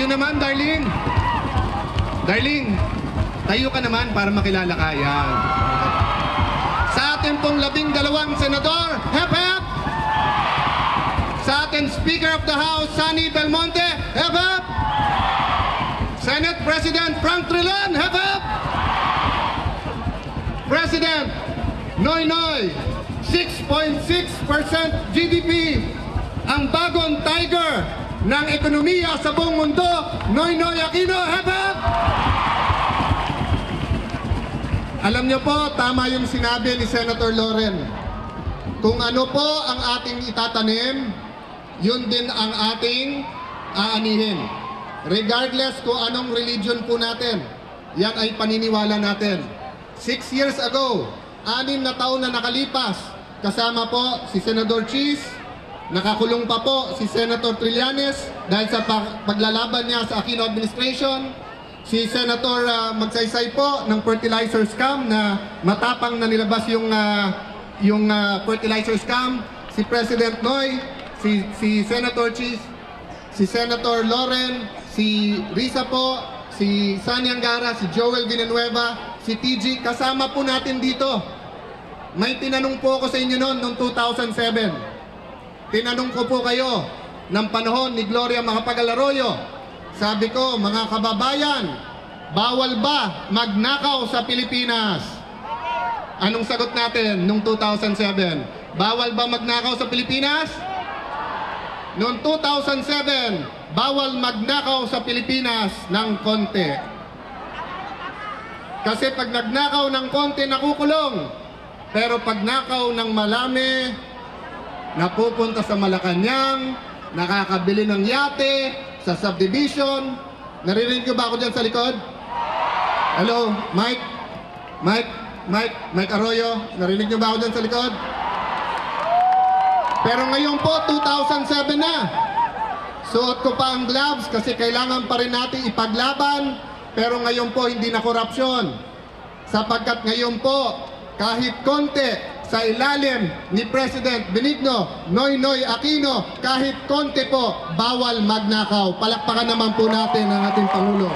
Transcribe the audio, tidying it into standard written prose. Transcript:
naman, darling. Darling, tayo ka naman para makilala ka. Yan. Sa atin pong 12 senador, hep hep! Sa atin Speaker of the House, Sonny Belmonte, hep hep! Senate President Frank Trilon, hep hep! President Noynoy, 6.6% GDP, ang bagong tiger ng ekonomiya sa buong mundo, Noynoy Aquino, hep hep! Alam niyo po, tama yung sinabi ni Senator Loren. Kung ano po ang ating itatanim, yun din ang ating aanihin. Regardless kung anong religion po natin, yan ay paniniwala natin. 6 years ago, 6 na taon na nakalipas, kasama po si Senador Cheese, nakakulong pa po si Senator Trillanes dahil sa paglalaban niya sa Aquino administration, si Senator Magsaysay po ng fertilizer scam na matapang na nilabas yung fertilizer scam, si President Noy, si Senator Cheese, si Senator Loren, si Risa po, si Sani Angara, si Joel Villanueva, si TG, kasama po natin dito. May tinanong po ako sa inyo noong 2007. Tinanong ko po kayo ng panahon ni Gloria Macapagal-Arroyo. Sabi ko, mga kababayan, bawal ba magnakaw sa Pilipinas? Anong sagot natin noong 2007? Bawal ba magnakaw sa Pilipinas? Noong 2007, bawal magnakaw sa Pilipinas ng konti. Kasi pag nagnakaw ng konti, nakukulong. Pero pag nakaw ng malami, napupunta sa Malacanang, nakakabili ng yate, sa subdivision. Naririnig ko ba ako dyan sa likod? Hello, Mike? Mike Arroyo? Narinig niyo ba ako dyan sa likod? Pero ngayon po, 2007 na. Suot ko pa ang gloves kasi kailangan pa rin natin ipaglaban. Pero ngayon po, hindi na korupsyon. Sapagkat ngayon po, kahit konti sa ilalim ni President Benigno Noynoy Aquino, kahit konti po, bawal magnakaw. Palakpakan naman po natin ang ating Pangulo.